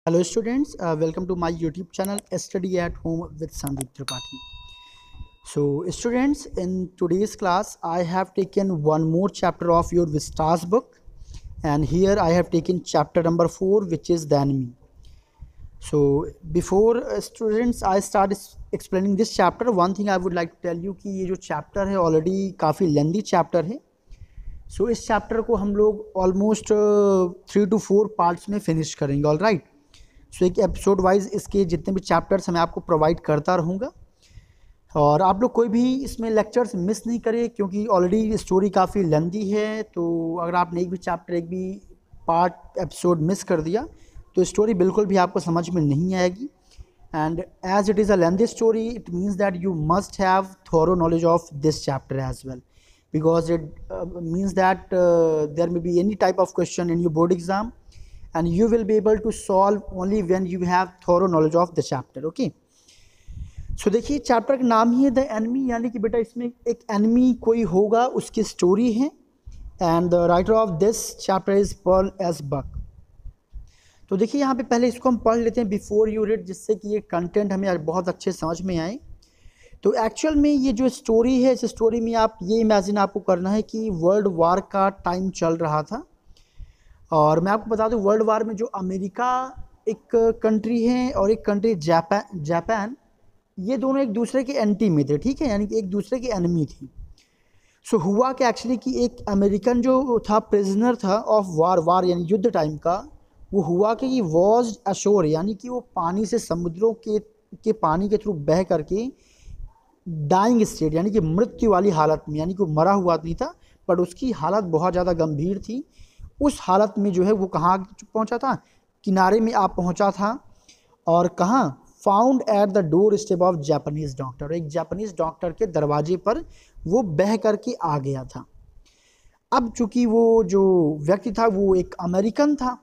Hello students, welcome to my YouTube channel Study at Home with Sandeep Tripathi. So students, in today's class I have taken one more chapter of your Vistas book, and here I have taken chapter number 4, which is the enemy. So before students I start explaining this chapter, one thing I would like to tell you कि ये जो chapter है already काफ़ी lengthy chapter है. So इस chapter को हम लोग almost 3 to 4 parts में finish करेंगे. All right. सो एक एपिसोड वाइज इसके जितने भी चैप्टर्स मैं आपको प्रोवाइड करता रहूँगा, और आप लोग कोई भी इसमें लेक्चर्स मिस नहीं करें क्योंकि ऑलरेडी स्टोरी काफ़ी लेंदी है. तो अगर आपने एक भी चैप्टर, एक भी पार्ट एपिसोड मिस कर दिया तो स्टोरी बिल्कुल भी आपको समझ में नहीं आएगी. And as it is a lengthy story, it means that you must have thorough knowledge of this chapter as well, because it means that there may be any type of question in your board exam, and you will be able to solve only when you have thorough knowledge of the chapter. Okay, so देखिए chapter का नाम ही है the enemy, यानी कि बेटा इसमें एक enemy कोई होगा, उसकी स्टोरी है. And the writer of this chapter is Paul S Buck. तो देखिए यहाँ पे पहले इसको हम पढ़ लेते हैं बिफोर यू रीड, जिससे कि ये कंटेंट हमें बहुत अच्छे समझ में आए. तो एक्चुअल में ये जो स्टोरी है, इस स्टोरी में आप ये इमेजिन आपको करना है कि वर्ल्ड वार का टाइम चल रहा था. और मैं आपको बता दूं, वर्ल्ड वार में जो अमेरिका एक कंट्री है और एक कंट्री जापान, ये दोनों एक दूसरे के एंटी में थे. ठीक है, यानी कि एक दूसरे के एनिमी थी. सो हुआ कि एक्चुअली कि एक अमेरिकन जो था प्रिजनर था ऑफ वार यानी युद्ध टाइम का, वो हुआ कि वॉज अशोर, यानी कि वो पानी से, समुद्रों के पानी के थ्रू बह करके डाइंग स्टेट, यानी कि मृत्यु वाली हालत में, यानी कि वो मरा हुआ नहीं था पर उसकी हालत बहुत ज़्यादा गंभीर थी. उस हालत में जो है वो कहाँ पहुँचा था, किनारे में आप पहुँचा था. और कहाँ, found at the door step of Japanese doctor, एक जापानीज़ डॉक्टर के दरवाजे पर वो बह करके आ गया था. अब चूँकि वो जो व्यक्ति था वो एक अमेरिकन था,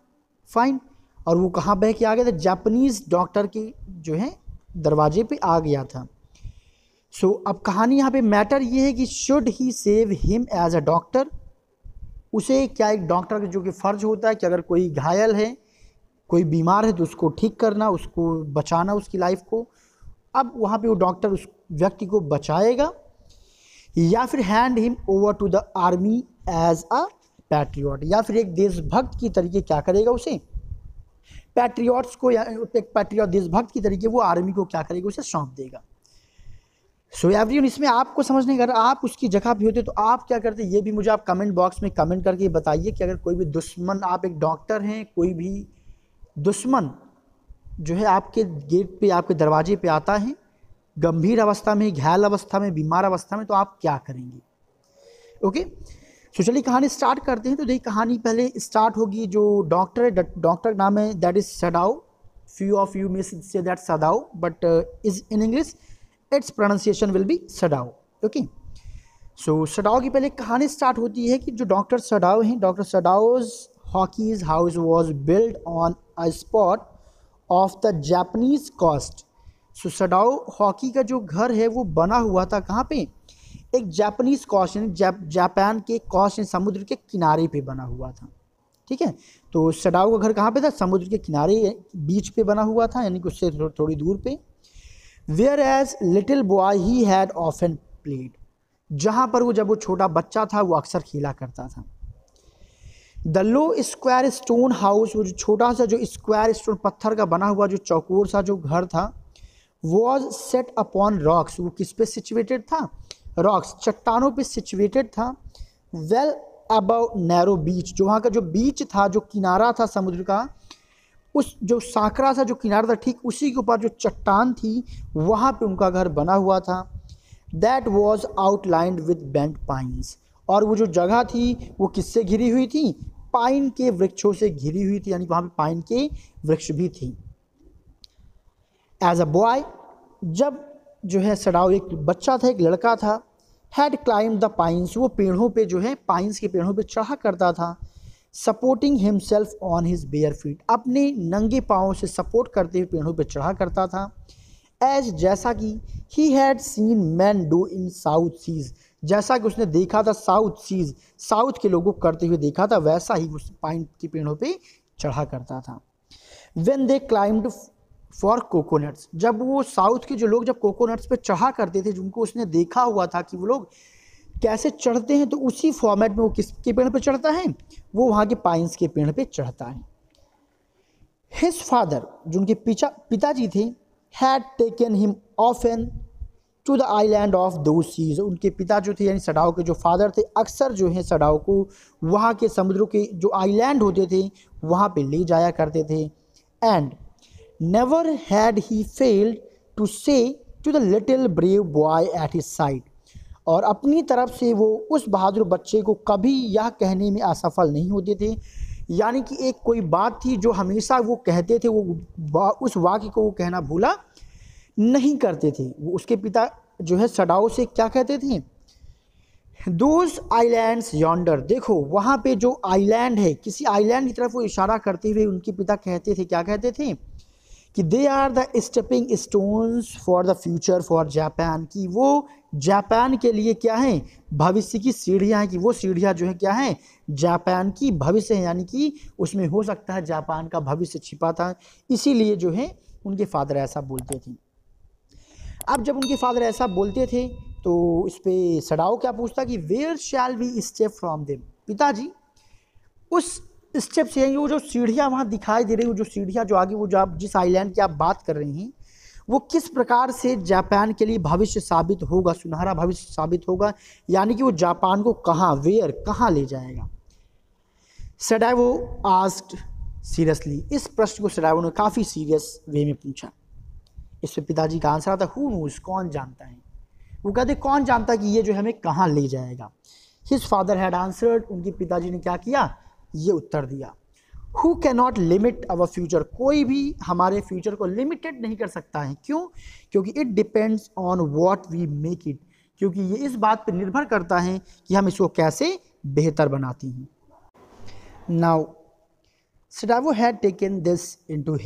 फाइन, और वो कहाँ बह के आ गया था, जापानीज़ डॉक्टर के जो है दरवाजे पे आ गया था. सो अब कहानी यहाँ पे मैटर ये है कि should he save him as a doctor, उसे क्या एक डॉक्टर का जो कि फ़र्ज होता है कि अगर कोई घायल है, कोई बीमार है तो उसको ठीक करना, उसको बचाना, उसकी लाइफ को. अब वहाँ पे वो डॉक्टर उस व्यक्ति को बचाएगा, या फिर hand him over to the army as a patriot, या फिर एक देशभक्त की तरीके क्या करेगा, उसे पैट्रियट्स को, या एक पैट्रियट देशभक्त की तरीके वो आर्मी को क्या करेगा, उसे सौंप देगा. सो एवरीवन, इसमें आपको समझने का, अगर आप उसकी जगह भी होते तो आप क्या करते, ये भी मुझे आप कमेंट बॉक्स में कमेंट करके बताइए कि अगर कोई भी दुश्मन, आप एक डॉक्टर हैं, कोई भी दुश्मन जो है आपके गेट पे, आपके दरवाजे पे आता है गंभीर अवस्था में, घायल अवस्था में, बीमार अवस्था में, तो आप क्या करेंगे. ओके, सो चलिए कहानी स्टार्ट करते हैं. तो देखिए कहानी पहले स्टार्ट होगी, जो डॉक्टर है, डॉक्टर का नाम है that is Sadao. Few of you may say that Sadao, but is in English its pronunciation will be Sadao. Okay, so Sadao की पहले कहानी स्टार्ट होती है कि जो डॉक्टर सडाओ हैं, doctor Sadao's Hoki's house was build on a spot of the Japanese coast. So Sadao Hoki का जो घर है वो बना हुआ था कहाँ पे, एक जापानीज कोस्ट, यानी जापान के कोस्ट, समुद्र के किनारे पे बना हुआ था. ठीक है, तो सडाओ का घर कहाँ पे था, समुद्र के किनारे, बीच पे बना हुआ था, यानी कि उससे थोड़ी दूर पे. Whereas little boy he had often played, जहाँ पर वो, जब वो छोटा बच्चा था, वो अक्सर खेला करता था. The low square stone house, वो जो छोटा सा जो स्क्वायर स्टोन, पत्थर का बना हुआ जो चौकोर सा जो घर था, was set upon rocks, वो किस पे सिचुएटेड था, रॉक्स, चट्टानों पे सिचुएटेड था. well above narrow beach, जो वहाँ का जो बीच था, जो किनारा था समुद्र का, उस जो साकरा सा जो किनारा था, ठीक उसी के ऊपर जो चट्टान थी, वहाँ पे उनका घर बना हुआ था. That was outlined with bent pines, और वो जो जगह थी वो किससे घिरी हुई थी, पाइन के वृक्षों से घिरी हुई थी, यानी वहाँ पे पाइन के वृक्ष भी थी. एज अ बॉय, जब जो है सडाओ एक बच्चा था, एक लड़का था, हैड क्लाइंब द पाइन्स, वो पेड़ों पे जो है, पाइन्स के पेड़ों पे चढ़ा करता था. Supporting himself on his bare feet, अपने नंगे पाँव से सपोर्ट करते हुए पेड़ों पर चढ़ा करता था. एज, जैसा कि he had seen man do in South Seas, जैसा कि उसने देखा था साउथ सीज, साउथ के लोगों को करते हुए देखा था, वैसा ही उस पाइन के पेड़ों पे चढ़ा करता था. When they climbed for coconuts, जब वो साउथ के जो लोग जब कोकोनट्स पे चढ़ा करते थे, जिनको उसने देखा हुआ था कि वो लोग कैसे चढ़ते हैं, तो उसी फॉर्मेट में वो किसके पेड़ पे चढ़ता है, वो वहाँ के पाइन्स के पेड़ पे चढ़ता है। हिज फादर, जो उनके पिताजी थे, had taken him often to the island of those seas, उनके पिता जो थे यानी सडाओ के जो फादर थे, अक्सर जो है सडाओ को वहाँ के समुद्रों के जो आइलैंड होते थे वहाँ पे ले जाया करते थे। And never had he failed to say to the little brave boy at his side, और अपनी तरफ से वो उस बहादुर बच्चे को कभी यह कहने में असफल नहीं होते थे, यानी कि एक कोई बात थी जो हमेशा वो कहते थे, वो उस वाक्य को वो कहना भूला नहीं करते थे। वो उसके पिता जो है सडाओ से क्या कहते थे, दोज आइलैंड्स यॉन्डर, देखो वहाँ पे जो आइलैंड है, किसी आइलैंड की तरफ वो इशारा करते हुए उनके पिता कहते थे, क्या कहते थे कि they are the stepping stones for the future for Japan, कि वो जापान के लिए क्या है, भविष्य की सीढ़ियाँ हैं, कि वो सीढ़ियाँ जो है क्या है, जापान की भविष्य है, यानी कि उसमें हो सकता है जापान का भविष्य छिपा था, इसीलिए जो है उनके फादर ऐसा बोलते थे। अब जब उनके फादर ऐसा बोलते थे तो इस पर सडाओ क्या पूछता कि where shall we step from them, पिताजी उस स्टेप से वो जो सीढ़ियाँ वहाँ दिखाई दे रही, वो जो सीढ़ियाँ जो आगे वो जो आप जिस आइलैंड की आप बात कर रही हैं, वो किस प्रकार से जापान के लिए भविष्य साबित होगा, सुनहरा भविष्य साबित होगा, यानी कि वो जापान को कहाँ, वेयर, कहाँ ले जाएगा। सडाओ आस्क्ड सीरियसली, इस प्रश्न को सडाओ ने काफ़ी सीरियस वे में पूछा। इस पर पिताजी का आंसर आता हु नोज, कौन जानता है, वो कहते कौन जानता कि ये जो हमें कहाँ ले जाएगा। हिज फादर हैड आंसर्ड, उनके पिताजी ने क्या किया, ये उत्तर दिया, who can not limit our future, कोई भी हमारे फ्यूचर को लिमिटेड नहीं कर सकता है, क्यों, क्योंकि it depends on what we make it, क्योंकि ये इस बात पर निर्भर करता है कि हम इसको कैसे बेहतर बनाती हैं। Now Sadao had taken this into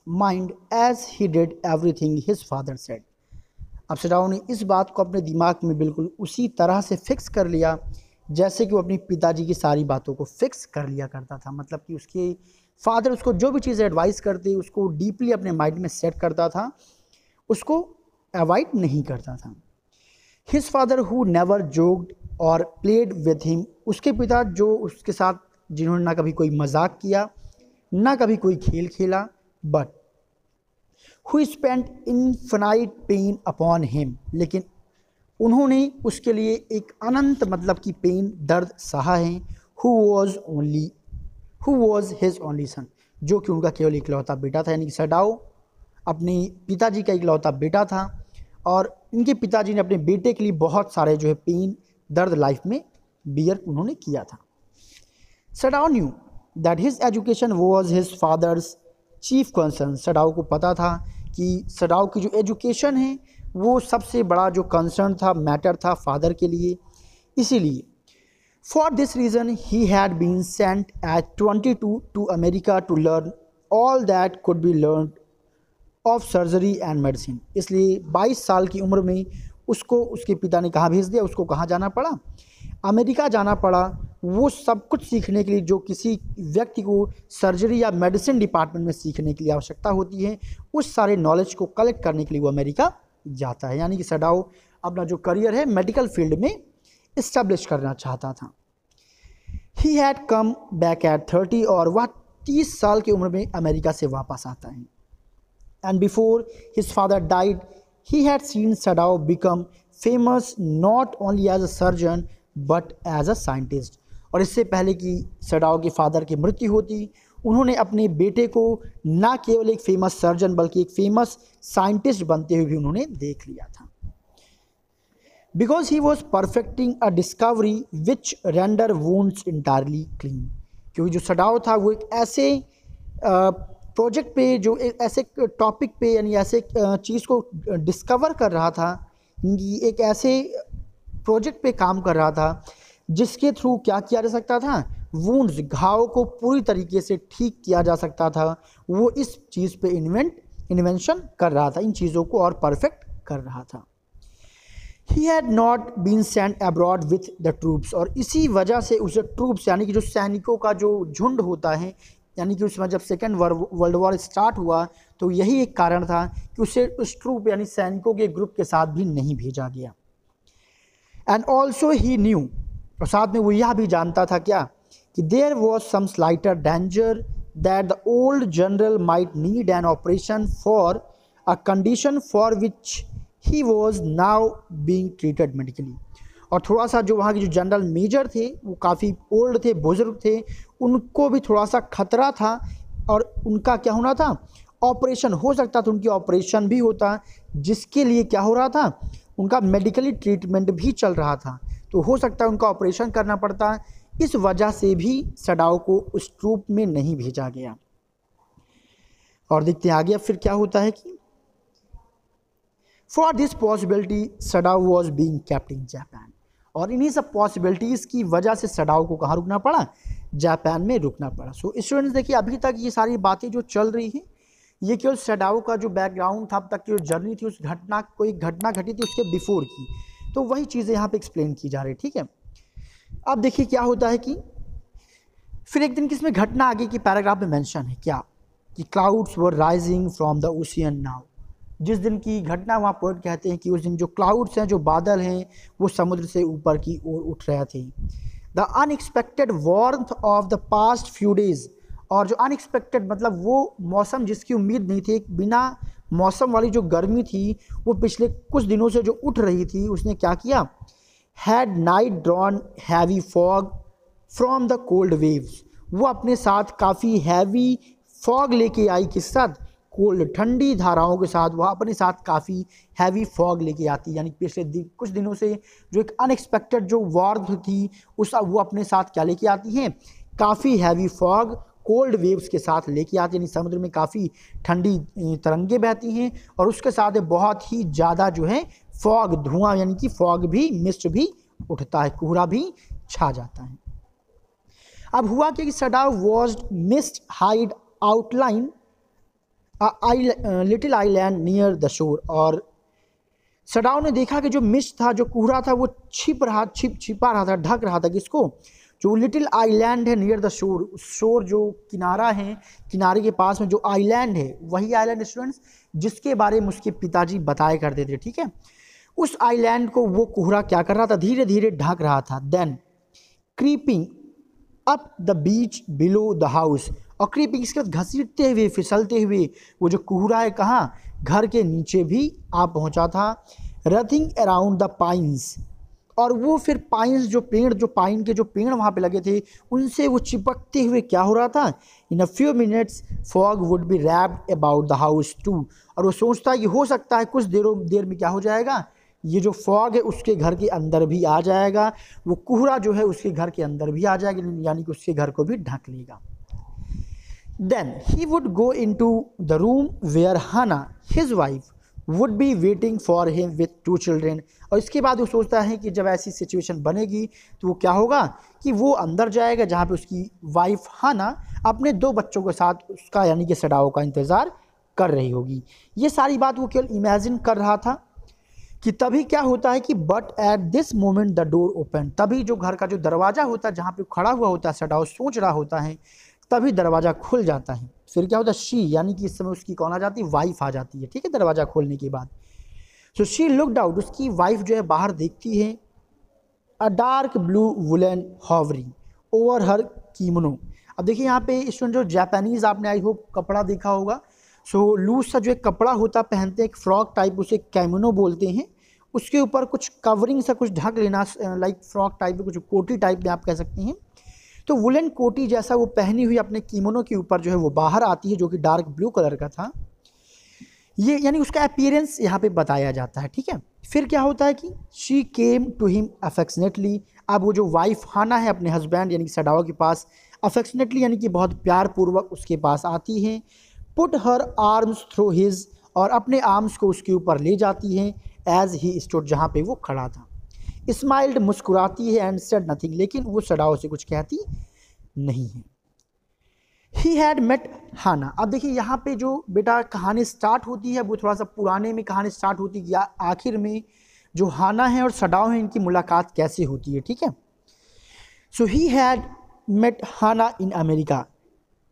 mind as he did everything his father said, अब सडाओ ने इस बात को अपने दिमाग में बिल्कुल उसी तरह से फिक्स कर लिया जैसे कि वो अपने पिताजी की सारी बातों को फिक्स कर लिया करता था, मतलब कि उसके फादर उसको जो भी चीज़ एडवाइस करते उसको डीपली अपने माइंड में सेट करता था, उसको अवॉइड नहीं करता था। His father who never joked और प्लेड विथ हिम, उसके पिता जो उसके साथ जिन्होंने ना कभी कोई मजाक किया ना कभी कोई खेल खेला, but who spent infinite pain upon him, लेकिन उन्होंने उसके लिए एक अनंत मतलब कि पेन, दर्द सहा है। Who was his only son, जो कि उनका केवल इकलौता बेटा था, यानी कि सडाओ अपने पिताजी का इकलौता बेटा था, और इनके पिताजी ने अपने बेटे के लिए बहुत सारे जो है पेन, दर्द लाइफ में बियर उन्होंने किया था। Sadao knew that his education was his father's chief concern, Sadao को पता था कि सडाओ की जो एजुकेशन है वो सबसे बड़ा जो कंसर्न था, मैटर था फादर के लिए, इसीलिए for this reason he had been sent at 22 to America to learn all that could be learn of surgery and medicine, इसलिए 22 साल की उम्र में उसको उसके पिता ने कहाँ भेज दिया, उसको कहाँ जाना पड़ा, अमेरिका जाना पड़ा, वो सब कुछ सीखने के लिए जो किसी व्यक्ति को सर्जरी या मेडिसिन डिपार्टमेंट में सीखने के लिए आवश्यकता होती है, उस सारे नॉलेज को कलेक्ट करने के लिए वो अमेरिका जाता है, यानी कि सडाओ अपना जो करियर है मेडिकल फील्ड में इस्टेब्लिश करना चाहता था। He had come back at 30, और वह 30 साल की उम्र में अमेरिका से वापस आता है। And before his father died he had seen Sadao become famous not only as a surgeon but as a scientist, और इससे पहले कि सडाओ के फादर की मृत्यु होती, उन्होंने अपने बेटे को ना केवल एक फेमस सर्जन बल्कि एक फेमस साइंटिस्ट बनते हुए भी उन्होंने देख लिया था। Because he was perfecting a discovery which render wounds entirely clean, क्योंकि जो सडाओ था वो एक ऐसे प्रोजेक्ट पे, जो एक ऐसे टॉपिक पे यानी ऐसे चीज़ को डिस्कवर कर रहा था, एक ऐसे प्रोजेक्ट पे काम कर रहा था जिसके थ्रू क्या किया जा सकता था, वुंड्स, घाव को पूरी तरीके से ठीक किया जा सकता था। वो इस चीज़ पे इन्वेंशन कर रहा था, इन चीज़ों को और परफेक्ट कर रहा था। He had not been sent abroad with the troops, और इसी वजह से उसे ट्रूप्स यानी कि जो सैनिकों का जो झुंड होता है, यानी कि उसमें जब सेकेंड वर्ल्ड वॉर स्टार्ट हुआ तो यही एक कारण था कि उसे उस ट्रूप यानी सैनिकों के ग्रुप के साथ भी नहीं भेजा गया। एंड ऑल्सो ही न्यू, और साथ में वो यह भी जानता था क्या कि there was some slighter danger that the old general might need an operation for a condition for which he was now being treated medically. और थोड़ा सा जो वहाँ के जो जनरल मेजर थे वो काफ़ी ओल्ड थे, बुजुर्ग थे, उनको भी थोड़ा सा खतरा था और उनका क्या होना था, ऑपरेशन हो सकता था, उनकी ऑपरेशन भी होता, जिसके लिए क्या हो रहा था, उनका मेडिकली ट्रीटमेंट भी चल रहा था, तो हो सकता है उनका ऑपरेशन करना पड़ता। इस वजह से भी सडाओ को उस ट्रूप में नहीं भेजा गया। और देखते हैं आगे फिर क्या होता है कि for this possibility Sadao was being kept in Japan, और इन्हीं सब पॉसिबिलिटीज़ की वजह से सडाओ को कहाँ रुकना पड़ा, जापान में रुकना पड़ा। सो स्टूडेंट्स देखिए अभी तक ये सारी बातें जो चल रही हैं ये केवल सडाओ का जो बैकग्राउंड था, अब तक की जो जर्नी थी, उस घटना कोई घटना घटी थी उसके बिफोर की, तो वही चीज़ें यहाँ पे एक्सप्लेन की जा रही है। ठीक है, अब देखिए क्या होता है कि फिर एक दिन किसमें घटना आगे की पैराग्राफ में मेंशन है क्या कि clouds were rising from the ocean now. जिस दिन की घटना वहाँ पोएट कहते हैं कि उस दिन जो क्लाउड्स हैं, जो बादल हैं, वो समुद्र से ऊपर की ओर उठ रहे थे। The unexpected warmth of the past few days, और जो अनएक्सपेक्टेड मतलब वो मौसम जिसकी उम्मीद नहीं थी, बिना मौसम वाली जो गर्मी थी वो पिछले कुछ दिनों से जो उठ रही थी, उसने क्या किया, had night drawn heavy fog from the cold waves. वो अपने साथ काफ़ी हैवी फॉग लेके आई, किस साथ, कोल्ड ठंडी धाराओं के साथ। वह अपने साथ काफ़ी हैवी फॉग लेके आती, यानी पिछले कुछ दिनों से जो एक अनएक्सपेक्टेड जो वार्म थी उस वो अपने साथ क्या लेके आती हैं, काफ़ी हैवी फॉग कोल्ड वेव्स के साथ लेके आती, यानी समुद्र में काफ़ी ठंडी तरंगे बहती हैं और उसके साथ बहुत ही ज़्यादा जो है फॉग, धुआं यानी कि फॉग भी, मिस्ट भी उठता है, कोहरा भी छा जाता है। अब हुआ कि Sadao was mist hide outline little island near the shore, और सडाओ ने देखा कि जो मिस्ट था, जो कोहरा था, वो छिपा रहा था, ढक रहा था किसको, जो लिटिल आइलैंड है नियर द शोर, शोर जो किनारा है, किनारे के पास में जो आइलैंड है, वही आइलैंड स्टूडेंट्स जिसके बारे में उसके पिताजी बताया करते थे। ठीक है, उस आइलैंड को वो कोहरा क्या कर रहा था, धीरे धीरे ढक रहा था। Then creeping up the beach below the house, और क्रीपिंग इसके बाद घसीटते हुए, फिसलते हुए वो जो कोहरा है कहाँ, घर के नीचे भी आ पहुँचा था। रथिंग अराउंड द पाइन्स, और वो फिर पाइन्स जो पेड़, जो पाइन के जो पेड़ वहाँ पे लगे थे, उनसे वो चिपकते हुए क्या हो रहा था, in a few minutes fog would be wrapped about the house too, और वो सोचता है कि हो सकता है कुछ देर में क्या हो जाएगा, ये जो फॉग है उसके घर के अंदर भी आ जाएगा, वो कोहरा जो है उसके घर के अंदर भी आ जाएगा, यानी कि उसके घर को भी ढक लेगा। Then he would go into the room where Hana his wife would be waiting for him with 2 children, और इसके बाद वो सोचता है कि जब ऐसी सिचुएशन बनेगी तो वो क्या होगा कि वो अंदर जाएगा जहाँ पे उसकी वाइफ हाना अपने 2 बच्चों के साथ उसका यानी कि सडाओ का इंतज़ार कर रही होगी। ये सारी बात वो केवल इमेजिन कर रहा था कि तभी क्या होता है कि but at this moment the door open, तभी जो घर का जो दरवाज़ा होता है जहाँ पे खड़ा हुआ होता है सडाओ, सोच रहा होता है, तभी दरवाज़ा खुल जाता है। फिर क्या होता है, शी यानी कि इस समय उसकी कौन आ जाती है, वाइफ आ जाती है। ठीक है, दरवाज़ा खोलने के बाद सो शी लुक्ड आउट, उसकी वाइफ जो है बाहर देखती है, a dark blue woollen hovering over her kimono. अब देखिए यहाँ पे स्टूडेंट जो जापानीज़ आपने आई होप कपड़ा देखा होगा, सो लूज सा जो एक कपड़ा होता पहनते हैं, एक फ्रॉक टाइप, उसे कैमोनो बोलते हैं, उसके ऊपर कुछ कवरिंग सा कुछ ढक लेना, लाइक फ्रॉक टाइप में, कुछ कोटी टाइप में आप कह सकते हैं। तो वुलन कोटी जैसा वो पहनी हुई अपने कीमोनो के ऊपर जो है वो बाहर आती है, जो कि डार्क ब्लू कलर का था। ये यानी उसका अपीयरेंस यहाँ पे बताया जाता है। ठीक है, फिर क्या होता है कि she came to him affectionately, अब वो जो वाइफ हाना है अपने हस्बैंड यानी कि सडाओ के पास अफेक्शनेटली यानी कि बहुत प्यार पूर्वक उसके पास आती है। Put her arms through his, और अपने आर्म्स को उसके ऊपर ले जाती है, एज ही स्टूड, जहाँ पे वो खड़ा था। स्माइल्ड, मुस्कुराती है, एंड सेड नथिंग, लेकिन वो सडाओ से कुछ कहती नहीं है। ही हैड मेट हाना, अब देखिए यहाँ पे जो बेटा कहानी स्टार्ट होती है वो थोड़ा सा पुराने में कहानी स्टार्ट होती है, आखिर में जो हाना है और सडाओ है इनकी मुलाकात कैसे होती है। ठीक है, so he had met Hana in America,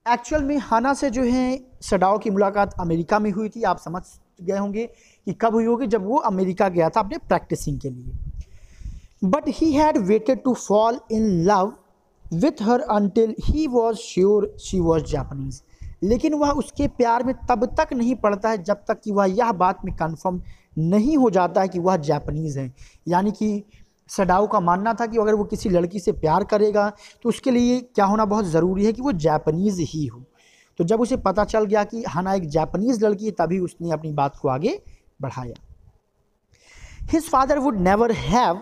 actual में हाना से जो है सडाओ की मुलाकात अमेरिका में हुई थी। आप समझ गए होंगे कि कब हुई होगी, जब वो अमेरिका गया था अपने प्रैक्टिसिंग के लिए। But he had waited to fall in love with her until he was sure she was Japanese. लेकिन वह उसके प्यार में तब तक नहीं पड़ता है जब तक कि वह यह बात में कन्फर्म नहीं हो जाता है कि वह जापानीज़ है। यानी कि सडाओ का मानना था कि अगर वो किसी लड़की से प्यार करेगा तो उसके लिए क्या होना बहुत ज़रूरी है कि वो जापानीज़ ही हो। तो जब उसे पता चल गया कि हाना एक जापानीज़ लड़की है, तभी उसने अपनी बात को आगे बढ़ाया। His father would never have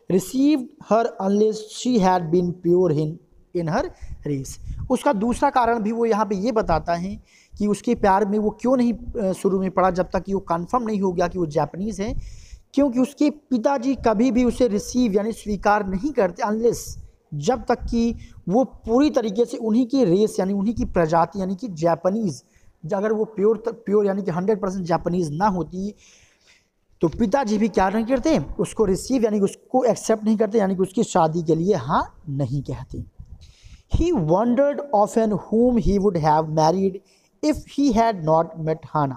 received her unless she had been pure in her race. उसका दूसरा कारण भी वो यहाँ पे ये बताता है कि उसके प्यार में वो क्यों नहीं शुरू में पड़ा जब तक कि वो कंफर्म नहीं हो गया कि वो जापानीज़ है, क्योंकि उसके पिताजी कभी भी उसे रिसीव यानी स्वीकार नहीं करते अनलेस जब तक कि वो पूरी तरीके से उन्हीं की रेस यानी उन्हीं की प्रजाति यानी कि जापानीज़, अगर वो प्योर यानी कि 100% जापानीज़ ना होती तो पिताजी भी क्या नहीं करते, उसको रिसीव यानी कि उसको एक्सेप्ट नहीं करते, यानी कि उसकी शादी के लिए हाँ नहीं कहते। He wondered often whom he would have married if he had not met Hana।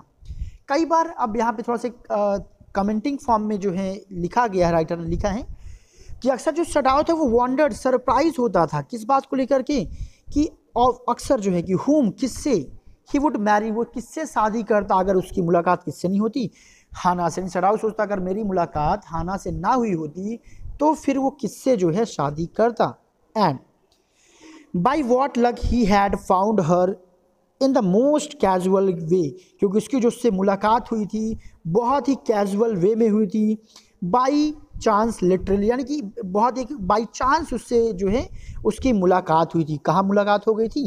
कई बार अब यहाँ पे थोड़ा सा कमेंटिंग फॉर्म में जो है लिखा गया है, राइटर ने लिखा है कि अक्सर जो सडाओ था वो वॉन्डर्ड सरप्राइज होता था किस बात को लेकर के कि अक्सर जो है कि whom किससे, ही वुड मैरी वो किससे शादी करता अगर उसकी मुलाकात किससे नहीं होती, हाना से। सडाओ सोचता अगर मेरी मुलाकात हाना से ना हुई होती तो फिर वो किससे जो है शादी करता। And by what luck he had found her in the most casual way, क्योंकि उसकी जो उससे मुलाकात हुई थी बहुत ही कैजुअल वे में हुई थी। बाई चांस लिटरली यानी कि बहुत एक बाई चांस उससे जो है उसकी मुलाकात हुई थी। कहाँ मुलाकात हो गई थी?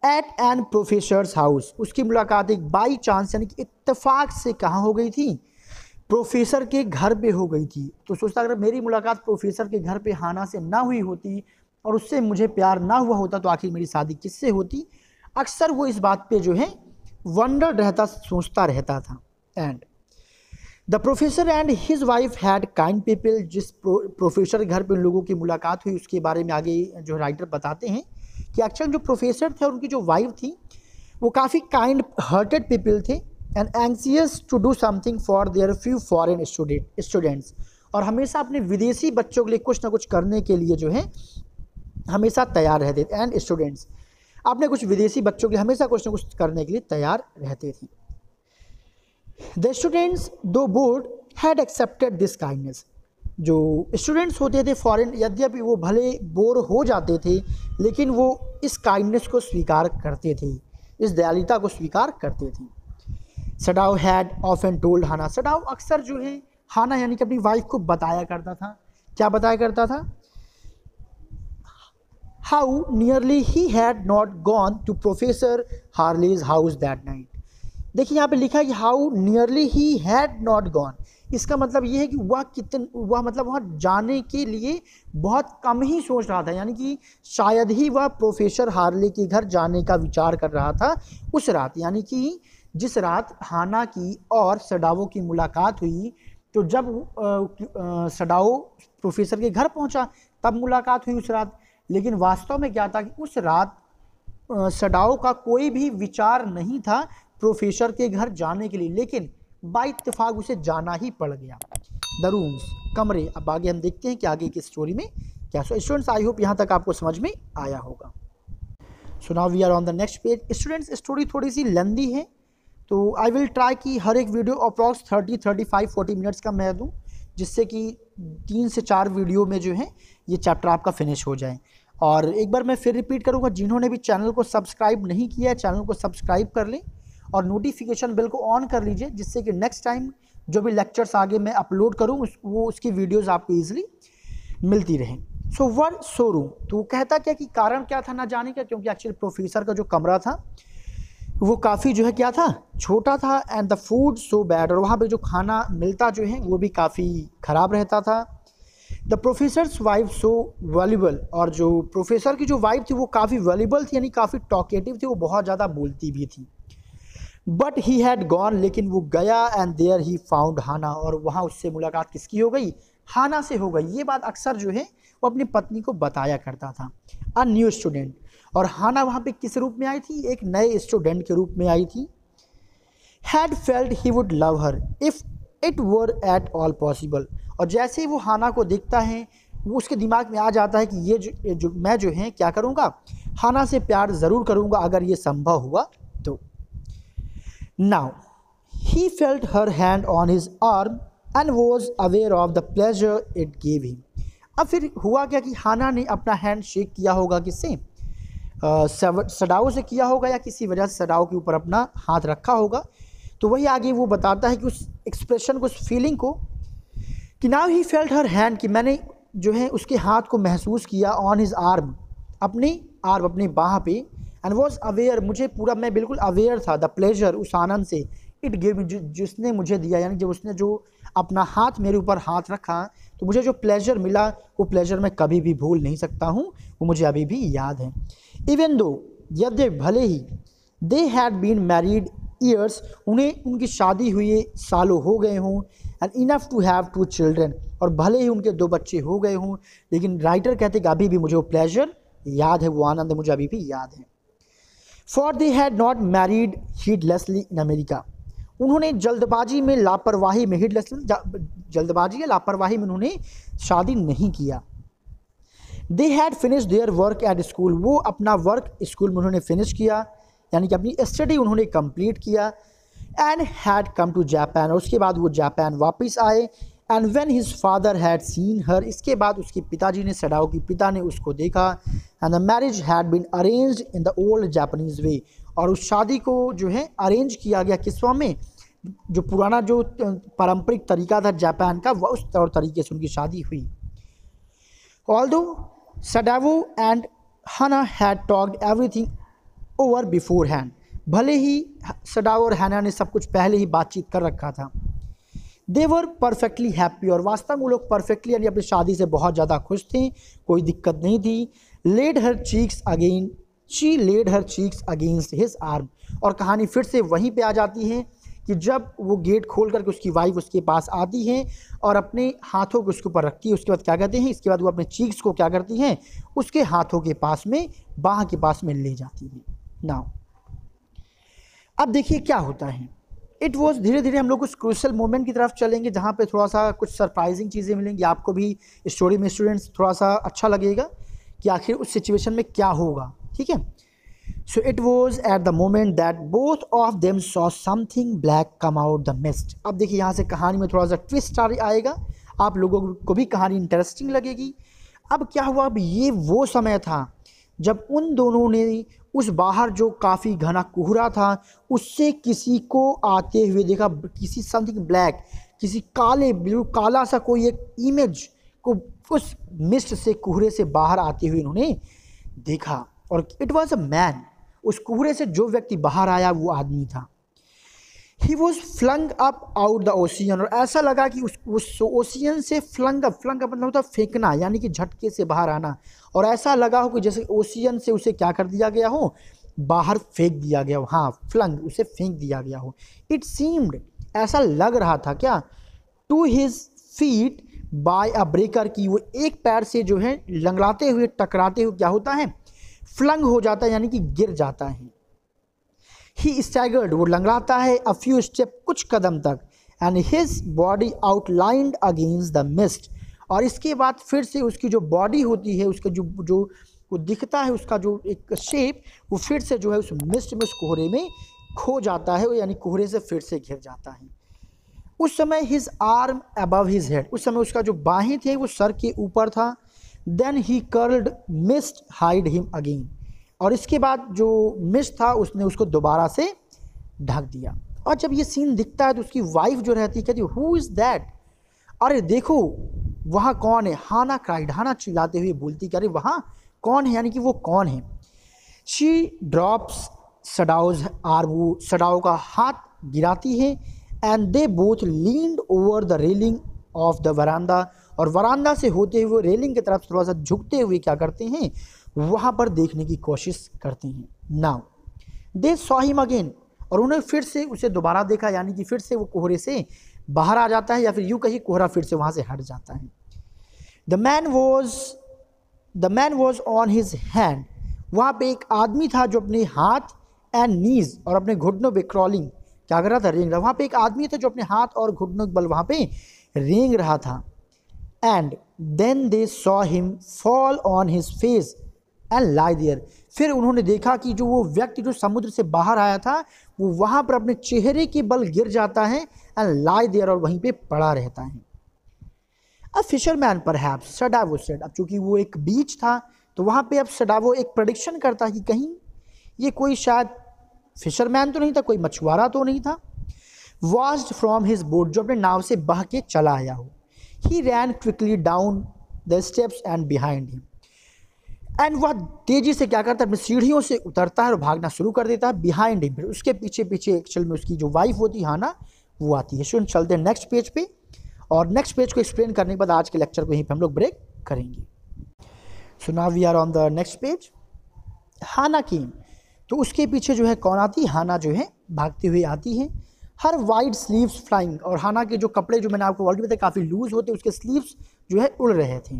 At an professor's house. उसकी मुलाकात एक बाई चांस यानी कि इत्तेफाक से कहाँ हो गई थी? प्रोफेसर के घर पे हो गई थी। तो सोचता अगर मेरी मुलाकात प्रोफेसर के घर पे हाना से ना हुई होती और उससे मुझे प्यार ना हुआ होता तो आखिर मेरी शादी किससे होती। अक्सर वो इस बात पे जो है वंडर रहता, सोचता रहता था। And the professor and his wife had kind people. जिस प्रोफेसर के घर पे लोगों की मुलाकात हुई उसके बारे में आगे जो राइटर बताते हैं कि एक्चुअल जो प्रोफेसर थे और उनकी जो वाइफ थी वो काफ़ी काइंड हार्टेड पीपल थे and anxious to do something for their few foreign students. और हमेशा अपने विदेशी बच्चों के लिए कुछ ना कुछ करने के लिए जो है हमेशा तैयार रहते थे। एंड स्टूडेंट्स अपने कुछ विदेशी बच्चों के लिए हमेशा कुछ ना कुछ करने के लिए तैयार रहते थे। द स्टूडेंट्स दो board had accepted this kindness. जो स्टूडेंट्स होते थे फॉरेन, यद्यपि वो भले बोर हो जाते थे लेकिन वो इस काइंडनेस को स्वीकार करते थे, इस दयालुता को स्वीकार करते थे। Sadao had often told Hana. Sadao अक्सर जो है हाना यानी कि अपनी वाइफ को बताया करता था। क्या बताया करता था? How nearly he had not gone to professor Harley's house that night. देखिए यहाँ पे लिखा है कि how nearly he had not gone. इसका मतलब ये है कि वह मतलब वहाँ जाने के लिए बहुत कम ही सोच रहा था, यानी कि शायद ही वह प्रोफेसर हार्ले के घर जाने का विचार कर रहा था उस रात। यानी कि जिस रात हाना की और सडाओ की मुलाकात हुई, तो जब सडाओ प्रोफेसर के घर पहुंचा तब मुलाकात हुई उस रात। लेकिन वास्तव में क्या था कि उस रात सडाओ का कोई भी विचार नहीं था प्रोफेसर के घर जाने के लिए, लेकिन बाय इत्तेफाक उसे जाना ही पड़ गया। द रूम्स, कमरे। अब आगे हम देखते हैं कि आगे की स्टोरी में क्या। सो स्टूडेंट्स आई होप यहाँ तक आपको समझ में आया होगा। So now we are on the next page. Students story थोड़ी सी लेंदी है तो आई विल ट्राई कि हर एक वीडियो अप्रॉक्स 30-35-40 मिनट्स का मैं दूँ, जिससे कि 3 से 4 वीडियो में जो है ये चैप्टर आपका फिनिश हो जाए। और एक बार मैं फिर रिपीट करूँगा, जिन्होंने भी चैनल को सब्सक्राइब नहीं किया है चैनल को सब्सक्राइब कर लें और नोटिफिकेशन बेल को ऑन कर लीजिए, जिससे कि नेक्स्ट टाइम जो भी लेक्चर्स आगे मैं अपलोड करूँ उसकी वीडियोज़ आपको ईजिली मिलती रहें। सो वर शोरूम, तो वो कहता क्या कि कारण क्या था ना जाने का, क्योंकि एक्चुअली प्रोफेसर का जो कमरा था वो काफ़ी जो है क्या था, छोटा था। And the food so bad, और वहाँ पे जो खाना मिलता जो है वो भी काफ़ी ख़राब रहता था। The professors wife so valuable, और जो प्रोफेसर की जो वाइफ थी वो काफ़ी वैल्यूबल थी, यानी काफ़ी टॉकेटिव थी, वो बहुत ज़्यादा बोलती भी थी। बट ही हैड गॉन, लेकिन वो गया एंड देयर ही फाउंड हाना, और वहाँ उससे मुलाकात किसकी हो गई? हाना से हो गई। ये बात अक्सर जो है वो अपनी पत्नी को बताया करता था। अ न्यू स्टूडेंट, और हाना वहाँ पे किस रूप में आई थी? एक नए स्टूडेंट के रूप में आई थी। Had felt he would love her if it were at all possible. और जैसे ही वो हाना को देखता है वो उसके दिमाग में आ जाता है कि ये जो मैं जो है क्या करूँगा, हाना से प्यार ज़रूर करूँगा अगर ये संभव हुआ तो। Now he felt her hand on his arm and was aware of the pleasure it gave him. अब फिर हुआ क्या कि हाना ने अपना हैंड शेक किया होगा किससे? सडाओ से किया होगा या किसी वजह से सडाओ के ऊपर अपना हाथ रखा होगा। तो वही आगे वो बताता है कि उस एक्सप्रेशन को, उस फीलिंग को, कि now he felt her hand, कि मैंने जो है उसके हाथ को महसूस किया, ऑन हिज आर्म, अपनी बाह पे, एंड वॉज अवेयर, मुझे पूरा, मैं बिल्कुल अवेयर था, द प्लेजर, उस आनंद से, इट गिव, जिसने मुझे दिया, यानी जब उसने जो अपना हाथ मेरे ऊपर हाथ रखा तो मुझे जो प्लेजर मिला वो प्लेजर मैं कभी भी भूल नहीं सकता हूँ, वो मुझे अभी भी याद है। इवन दो, यद्य भले ही, they had been married years, उन्हें उनकी शादी हुए सालों हो गए हों, and enough to have 2 children, और भले ही उनके 2 बच्चे हो गए हों, लेकिन राइटर कहते कि अभी भी मुझे वो प्लेजर याद है, वो आनंद मुझे अभी भी याद है। For they had not married heedlessly in America, उन्होंने जल्दबाजी में, लापरवाही में, जल्दबाजी या लापरवाही में उन्होंने शादी नहीं किया। They had finish their work at school, वो अपना वर्क स्कूल में उन्होंने फिनिश किया, यानी कि अपनी स्टडी उन्होंने कंप्लीट किया। And had come to Japan, और उसके बाद वो जापान वापस आए। And when his father had seen her, इसके बाद उसके पिताजी ने, सडाओ के पिता ने उसको देखा। And the marriage had been arranged in the old Japanese way, और उस शादी को जो है अरेंज किया गया किस फॉर्म में? जो पुराना जो पारंपरिक तरीका था जापान का, वह उस तौर तरीके से उनकी शादी हुई। Although Sadao and Hana had talked everything over beforehand, भले ही सडाओ और हाना ने सब कुछ पहले ही बातचीत कर रखा था। दे वर परफेक्टली हैप्पी, और वास्तव में वो लोग परफेक्टली यानी अपनी शादी से बहुत ज़्यादा खुश थे, कोई दिक्कत नहीं थी। Laid her cheeks again, she laid her cheeks against his arm, और कहानी फिर से वहीं पे आ जाती है कि जब वो गेट खोल करके उसकी वाइफ उसके पास आती है और अपने हाथों को उसके ऊपर रखती है, उसके बाद क्या कहते हैं, इसके बाद वो अपने चीक्स को क्या करती हैं, उसके हाथों के पास में, बाह के पास में ले जाती है। नाउ अब देखिए क्या होता है। इट वॉज, धीरे धीरे हम लोग उस क्रूशल मोमेंट की तरफ चलेंगे जहाँ पे थोड़ा सा कुछ सरप्राइजिंग चीज़ें मिलेंगी, आपको भी स्टोरी में स्टूडेंट्स थोड़ा सा अच्छा लगेगा कि आखिर उस सिचुएशन में क्या होगा, ठीक है। So it was at the moment that both of them saw something black come out the mist. अब देखिए यहाँ से कहानी में थोड़ा सा ट्विस्ट आएगा, आप लोगों को भी कहानी इंटरेस्टिंग लगेगी। अब क्या हुआ, अब ये वो समय था जब उन दोनों ने उस बाहर जो काफ़ी घना कोहरा था उससे किसी को आते हुए देखा, किसी समथिंग ब्लैक, किसी काले, बिल्कुल काला सा कोई एक इमेज को उस मिस्ट से, कोहरे से बाहर आते हुए इन्होंने देखा। और इट वॉज अ मैन, उस कोहरे से जो व्यक्ति बाहर आया वो आदमी था। He was flung up out the ocean, और ऐसा लगा कि उस ओशियन से फ्लंग अप मतलब होता है फेंकना, यानी कि झटके से बाहर आना, और ऐसा लगा हो कि जैसे ओशियन से उसे क्या कर दिया गया हो, बाहर फेंक दिया गया हो। हाँ, फ्लंग, उसे फेंक दिया गया हो। इट सीम्ड, ऐसा लग रहा था क्या, to his feet by a breaker, की वो एक पैर से जो है लंगड़ाते हुए, टकराते हुए क्या होता है, फ्लंग हो जाता है, यानी कि गिर जाता है। ही स्टैगर्ड, वो लंगड़ाता है, अ फ्यू स्टेप, कुछ कदम तक, and his body outlined against the mist, और इसके बाद फिर से उसकी जो बॉडी होती है, उसका जो वो दिखता है, उसका जो एक शेप, वो फिर से जो है उस मिस्ट में, उस कोहरे में खो जाता है, यानी कोहरे से फिर से घिर जाता है। उस समय his arm above his head, उस समय उसका जो बाहें थे वो सर के ऊपर था। Then he curled mist hide him again, और इसके बाद जो मिस्ट था उसने उसको दोबारा से ढक दिया। और जब ये सीन दिखता है तो उसकी वाइफ जो रहती है कहती है, हु इज़ दैट, अरे देखो वहाँ कौन है। हाना क्राइड, हाना चिल्लाते हुए बोलती कि अरे वहाँ कौन है, यानी कि वो कौन है। शी ड्रॉप्स सडाउज आर्म, वो सडाओ का हाथ गिराती है। And they both leaned over the railing of the वरांडा, और वरांडा से होते हुए रेलिंग की तरफ थोड़ा सा झुकते हुए क्या करते हैं, वहाँ पर देखने की कोशिश करते हैं। Now they saw him again, और उन्हें फिर से उसे दोबारा देखा, यानी कि फिर से वो कोहरे से बाहर आ जाता है, या फिर यूँ कहीं कोहरा फिर से वहाँ से हट जाता है। The man was on his hand, वहाँ पे एक आदमी था जो अपने हाथ एंड नीज और अपने घुटनों पे क्रॉलिंग क्या कर रहा था, रेंग रहा। वहाँ पे एक आदमी था जो अपने हाथ और घुटनों के बल वहाँ पे रेंग रहा था। And then they saw him fall on his face and lie there. फिर उन्होंने देखा कि जो वो व्यक्ति जो समुद्र से बाहर आया था वो वहाँ पर अपने चेहरे के बल गिर जाता है एंड लाई देयर, और वहीं पे पड़ा रहता है। अब फिशरमैन परहैप्स सडावो सेड, अब चूंकि वो एक बीच था तो वहाँ पे अब सडावो एक प्रेडिक्शन करता है कि कहीं ये कोई शायद फिशरमैन तो नहीं था, कोई मछुआरा तो नहीं था। वॉच्ड फ्रॉम हिज बोट, जो अपने नाव से बह के चला आया हो। He ran quickly down the steps and behind him, and वह तेजी से क्या करता है, अपनी सीढ़ियों से उतरता है और भागना शुरू कर देता है। बिहाइंड हिम, फिर उसके पीछे पीछे एक्चुअल में उसकी जो वाइफ होती है हाना वो आती है। सुन चलते हैं नेक्स्ट पेज पे, और नेक्स्ट पेज को एक्सप्लेन करने के बाद आज के लेक्चर को यहीं पे हम लोग ब्रेक करेंगे। So now we are on the next page. Hana came, तो उसके पीछे जो है कौन आती है, हाना जो है भागती हुई आती है। हर वाइड स्लीव्स फ्लाइंग, और हाना के जो कपड़े जो मैंने आपको ऑलरेडी बताया काफ़ी लूज होते, उसके स्लीव्स जो है उड़ रहे थे।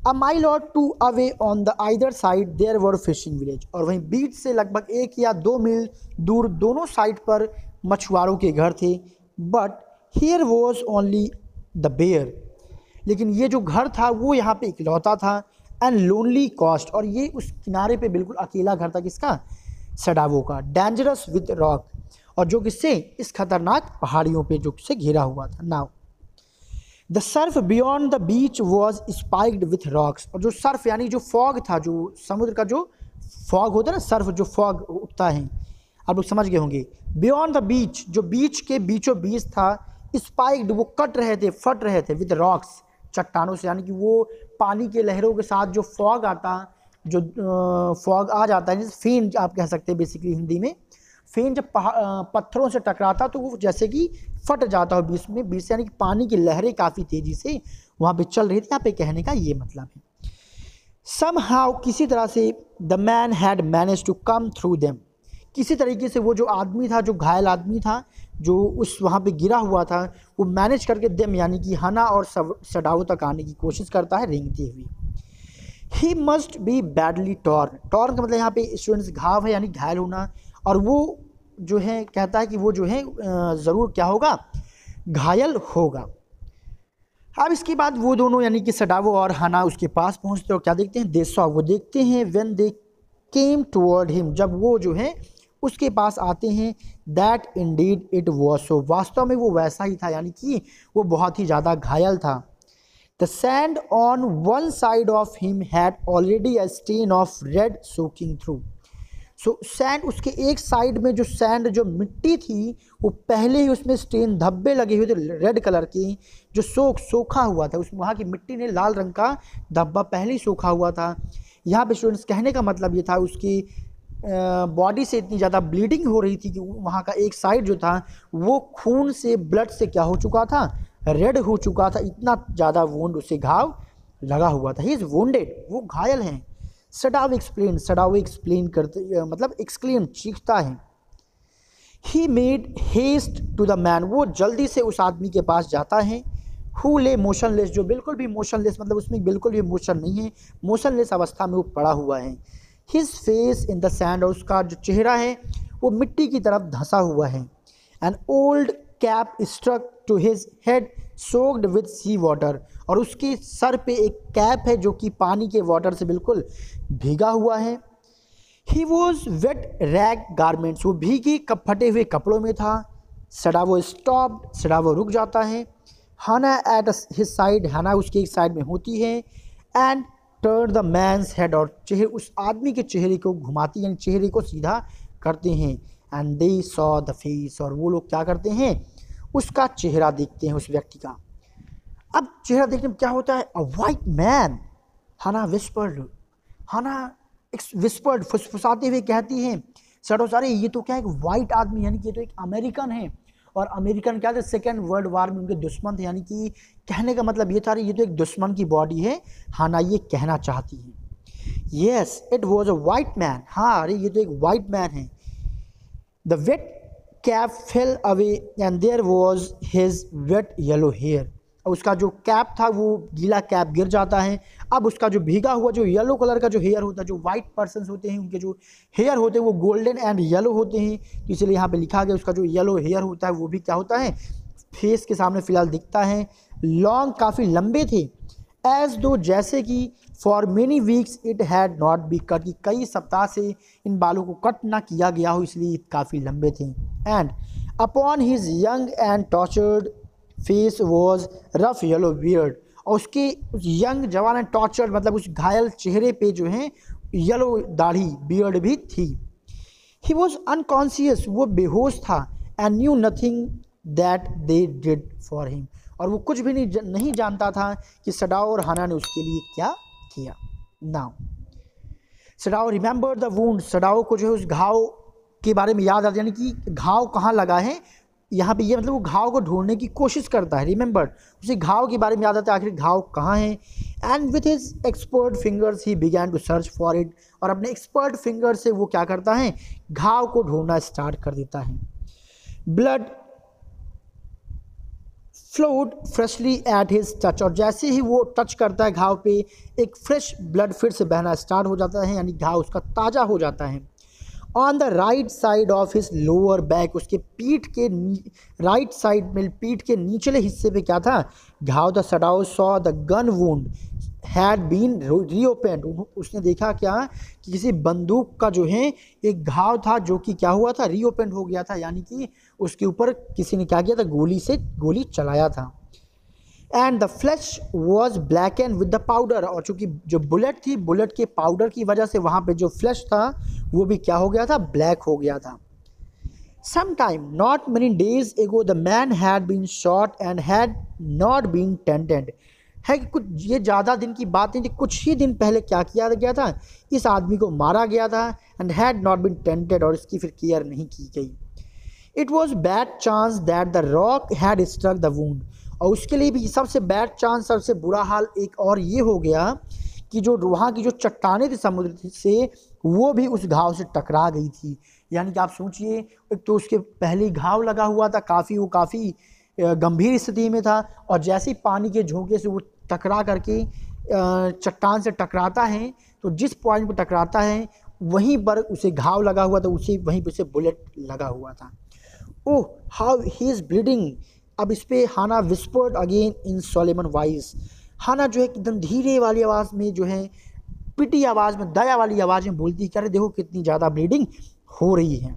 अ माइल और 2 away on the either side there were fishing village, और वहीं बीच से लगभग 1 या 2 मील दूर दोनों साइड पर मछुआरों के घर थे। But here was only the bare, लेकिन ये जो घर था वो यहाँ पे इकलौता था। एंड लोनली कॉस्ट, और ये उस किनारे पे बिल्कुल अकेला घर था, किसका, सडावो का। डेंजरस विद रॉक, और जो किससे, इस खतरनाक पहाड़ियों पे जो किससे घिरा हुआ था। Now the Surf beyond the beach was spiked with rocks, और जो सर्फ यानी जो फॉग था, जो समुद्र का जो फॉग होता है ना, सर्फ जो फॉग उठता है, आप लोग समझ गए होंगे। बियॉन्ड द बीच, जो बीच के बीचों बीच था। स्पाइक्ड, वो कट रहे थे, फट रहे थे, विद रॉक्स, चट्टानों से, यानी कि वो पानी के लहरों के साथ जो फॉग आता, जो फॉग आ जाता है, जैसे फेन आप कह सकते हैं बेसिकली हिंदी में। फेन जब पत्थरों से टकराता तो वो जैसे कि फट जाता हो बीच में, बीच से, यानी कि पानी की लहरें काफ़ी तेज़ी से वहाँ पे चल रही थी। यहाँ पे कहने का ये मतलब है। समहाउ, किसी तरह से, the man had manage to come through them, किसी तरीके से वो जो आदमी था, जो घायल आदमी था, जो उस वहाँ पे गिरा हुआ था, वो मैनेज करके देम यानी कि हाना और सडावो तक आने की कोशिश करता है रेंगते हुए। He must be badly torn, torn का मतलब यहाँ पे स्टूडेंट्स घाव है यानी घायल होना, और वो जो है कहता है कि वो जो है ज़रूर क्या होगा, घायल होगा। अब इसके बाद वो दोनों यानी कि सडावो और हाना उसके पास पहुँचते और क्या देखते हैं, दे सॉ, वो देखते हैं, when they came toward him, जब वो जो है उसके पास आते हैं, that Indeed it was so, वास्तव में वो वैसा ही था, यानी कि वो बहुत ही ज़्यादा घायल था। The sand on one side of him had already a stain of red soaking through, so sand, उसके एक साइड में जो सैंड जो मिट्टी थी वो पहले ही उसमें स्टेन धब्बे लगे हुए थे रेड कलर के, जो सोखा हुआ था, उस वहाँ की मिट्टी ने लाल रंग का धब्बा पहले ही सोखा हुआ था। यहाँ पे स्टूडेंट्स कहने का मतलब ये था उसकी बॉडी से इतनी ज़्यादा ब्लीडिंग हो रही थी कि वहाँ का एक साइड जो था वो खून से, ब्लड से क्या हो चुका था, रेड हो चुका था, इतना ज़्यादा वुंड, उससे घाव लगा हुआ था। ही इज़ वुंडेड, वो घायल हैं। सडावो एक्सप्लेन करते मतलब एक्सक्लेम, चीखता है। He made haste to the man, वो जल्दी से उस आदमी के पास जाता है। हु ले मोशनलेस, जो बिल्कुल भी मोशनलेस, मतलब उसमें बिल्कुल भी मोशन नहीं है, मोशनलेस अवस्था में वो पड़ा हुआ है। His face in the sand, और उसका जो चेहरा है वो मिट्टी की तरफ धंसा हुआ है। An old cap struck to his head soaked with sea water, और उसके सर पे एक कैप है जो कि पानी के वाटर से बिल्कुल भीगा हुआ है। He was wet rag garments, वो भीगे फटे हुए कपड़ों में था। सडावो स्टॉप्ड, सडावो रुक जाता है। Hana at his side, Hana उसके एक साइड में होती है। And turn the man's head, और उस आदमी के चेहरे को घुमाती है, यानी चेहरे को सीधा करते हैं। And they saw the face, और वो लोग क्या करते हैं, उसका चेहरा देखते हैं, उस व्यक्ति का। अब चेहरा देखने में क्या होता है, a white man, Hana whispered, Hana whispered, फुसफुसाते हुए कहती हैं, सडो सारे ये तो क्या है, एक वाइट आदमी, यानी कि ये तो एक अमेरिकन है, और अमेरिकन क्या थे, सेकेंड वर्ल्ड वार में उनके दुश्मन थे, यानी कि कहने का मतलब ये था ये तो एक दुश्मन की बॉडी है, हाना ये कहना चाहती है। Yes it was a white man, हाँ अरे ये तो एक वाइट मैन है। The wet cap fell away and there was his wet yellow hair, उसका जो कैप था वो गीला कैप गिर जाता है। अब उसका जो भीगा हुआ जो येलो कलर का जो हेयर होता है, जो वाइट पर्सन्स होते हैं उनके जो हेयर होते हैं वो गोल्डन एंड येलो होते हैं, तो इसलिए यहाँ पे लिखा गया उसका जो येलो हेयर होता है वो भी क्या होता है, फेस के सामने फिलहाल दिखता है। लॉन्ग काफ़ी लंबे थे, एज दो जैसे कि for many weeks it had not be cut, कि कई सप्ताह से इन बालों को कट ना किया गया हो, इसलिए काफ़ी लंबे थे। And upon his young and tortured face was rough yellow beard, और उसके उस यंग जवान एंड टॉर्चर्ड मतलब उस घायल चेहरे पे जो है येलो दाढ़ी बियर्ड भी थी। ही वॉज अनकॉन्शियस, वो बेहोश था। And knew nothing that they did for him, और वो कुछ भी नहीं जानता था कि सडाओ और हाना ने उसके लिए क्या किया। Now Sadao remember the wound, Sadao को जो है उस घाव के बारे में याद आता है, यानी कि घाव कहाँ लगा है यहाँ पे, ये मतलब वो घाव को ढूंढने की कोशिश करता है। रिमेंबर, उसे घाव के बारे में याद आता है आखिर घाव कहाँ है। And with his expert fingers he began to search for it, और अपने एक्सपर्ट फिंगर से वो क्या करता है, घाव को ढूंढना स्टार्ट कर देता है। Blood flowed freshly at his touch, और जैसे ही वो टच करता है घाव पे एक फ्रेश ब्लड फिर से बहना स्टार्ट हो जाता है, यानी घाव उसका ताज़ा हो जाता है। On the right side of his lower back, उसके पीठ के राइट साइड में पीठ के निचले हिस्से पे क्या था, घाव था। Sadao saw the gun wound had been reopened, उसने देखा क्या कि किसी बंदूक का जो है एक घाव था जो कि क्या हुआ था, रीओपेंड हो गया था, यानी कि उसके ऊपर किसी ने क्या किया था, गोली से गोली चलाया था। And the flash was black and with the powder, और चूँकि जो बुलेट थी, बुलेट के पाउडर की वजह से वहाँ पे जो फ्लैश था वो भी क्या हो गया था, ब्लैक हो गया था। Some time not many days ago the man had been shot and had not been tended, है कि कुछ ये ज़्यादा दिन की बात नहीं थी, कुछ ही दिन पहले क्या किया गया था, इस आदमी को मारा गया था। And had not been tended, और इसकी फिर केयर नहीं की गई। It was bad chance that the rock had struck the wound, और उसके लिए भी सबसे बैड चांस, सबसे बुरा हाल एक और ये हो गया कि जो वहाँ की जो चट्टानें थी समुद्र से, वो भी उस घाव से टकरा गई थी। यानी कि आप सोचिए, एक तो उसके पहले घाव लगा हुआ था, वो काफ़ी गंभीर स्थिति में था, और जैसे ही पानी के झोंके से वो टकरा करके चट्टान से टकराता है, तो जिस पॉइंट पर टकराता है वहीं पर उसे घाव लगा हुआ था, उसे वहीं पर उसे बुलेट लगा हुआ था। Oh how he is bleeding, अब इस पर हाना विस्पर्ड अगेन इन सोलेमन वॉइस, हाना जो है एकदम धीरे वाली आवाज़ में जो है, पिटी आवाज़ में, दया वाली आवाज़ में बोलती, करे देखो कितनी ज़्यादा ब्लीडिंग हो रही है।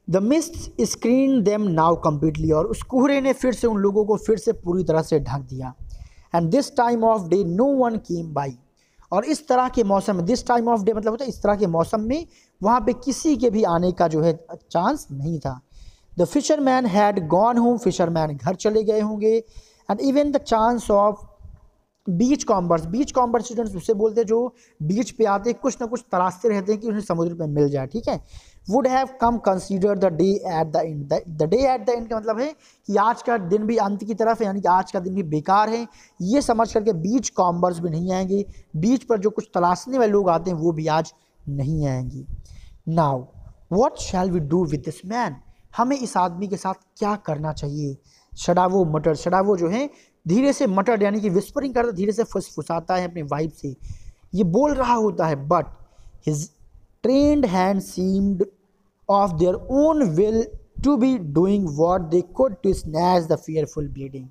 The mist screen them now completely, और उस कोहरे ने फिर से उन लोगों को फिर से पूरी तरह से ढक दिया। And this time of day no one came by, और इस तरह के मौसम में, दिस टाइम ऑफ डे मतलब होता है इस तरह के मौसम में वहाँ पे किसी के भी आने का जो है चांस नहीं था। The fisherman had gone home, fisherman घर चले गए होंगे। And even the chance of beach combers, beach comber students उससे बोलते हैं जो बीच पे आते हैं, कुछ ना कुछ तलाशते रहते हैं कि उन्हें समुद्र पे मिल जाए, ठीक है। Would have come consider the day at the end, the day at the end का मतलब है कि आज का दिन भी अंत की तरफ है, यानी कि आज का दिन भी बेकार है, ये समझ करके बीच कॉम्बर्स भी नहीं आएंगे, बीच पर जो कुछ तलाशने वाले लोग आते हैं वो भी आज नहीं आएंगे। Now what shall we do with this man, हमें इस आदमी के साथ क्या करना चाहिए। शडावो मटर, शडावो जो है धीरे से मटर यानी कि विस्परिंग करता, धीरे से फुसफुसाता है अपनी वाइफ से, ये बोल रहा होता है। But his trained hand seemed of their own will to be doing what they could to snatch the fearful bleeding,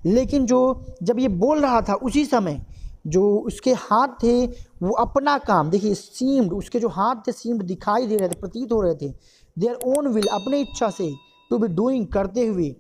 लेकिन जो जब ये बोल रहा था उसी समय जो उसके हाथ थे वो अपना काम, देखिए सीम्ड, उसके जो हाथ थे सीम्ड दिखाई दे रहे थे, प्रतीत हो रहे थे, देयर ओन विल अपने इच्छा से, टू बी डूइंग करते हुए,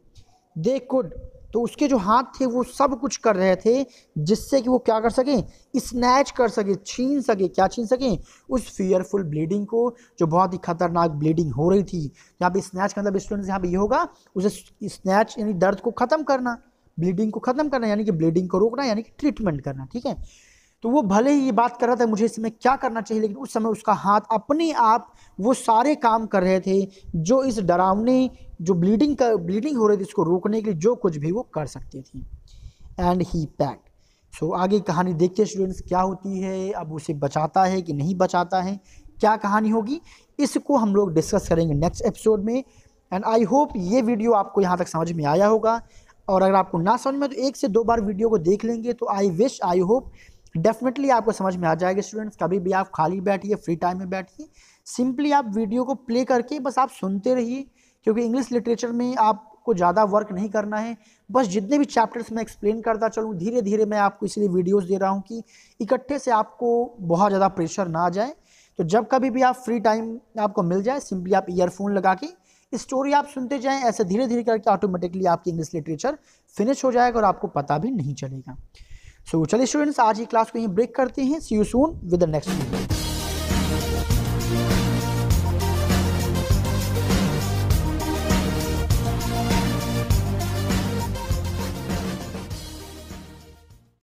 दे कुड तो उसके जो हाथ थे वो सब कुछ कर रहे थे जिससे कि वो क्या कर सकें, स्नैच कर सके, छीन सके, क्या छीन सकें, उस फियरफुल ब्लीडिंग को, जो बहुत ही खतरनाक ब्लीडिंग हो रही थी। यहाँ पे स्नैच का मतलब स्टूडेंट्स यहाँ पे ये होगा, उसे स्नैच यानी दर्द को ख़त्म करना, ब्लीडिंग को ख़त्म करना यानी कि ब्लीडिंग को रोकना यानी कि ट्रीटमेंट करना, ठीक है। तो वो भले ही ये बात कर रहा था मुझे इसमें क्या करना चाहिए, लेकिन उस समय उसका हाथ अपने आप वो सारे काम कर रहे थे जो इस डरावने जो ब्लीडिंग हो रही थी इसको रोकने के लिए जो कुछ भी वो कर सकते थे। एंड ही पैक्ड, सो आगे कहानी देखते हैं स्टूडेंट्स क्या होती है, अब उसे बचाता है कि नहीं बचाता है, क्या कहानी होगी, इसको हम लोग डिस्कस करेंगे नेक्स्ट एपिसोड में। एंड आई होप ये वीडियो आपको यहाँ तक समझ में आया होगा। और अगर आपको ना समझ में तो 1 से 2 बार वीडियो को देख लेंगे तो आई होप डेफिनेटली आपको समझ में आ जाएगा। स्टूडेंट्स, कभी भी आप खाली बैठिए, फ्री टाइम में बैठिए, सिंपली आप वीडियो को प्ले करके बस आप सुनते रहिए, क्योंकि इंग्लिश लिटरेचर में आपको ज़्यादा वर्क नहीं करना है। बस जितने भी चैप्टर्स मैं एक्सप्लेन करता चलूँ, धीरे धीरे मैं आपको इसलिए वीडियोस दे रहा हूँ कि इकट्ठे से आपको बहुत ज़्यादा प्रेशर ना आ जाए। तो जब कभी भी आप फ्री टाइम आपको मिल जाए, सिंपली आप ईयरफोन लगा के स्टोरी आप सुनते जाएं। ऐसे धीरे धीरे करके ऑटोमेटिकली आपकी इंग्लिश लिटरेचर फिनिश हो जाएगा और आपको पता भी नहीं चलेगा। सो चलिए स्टूडेंट्स, आज की क्लास को यहीं ब्रेक करते हैं। See you soon with the next video.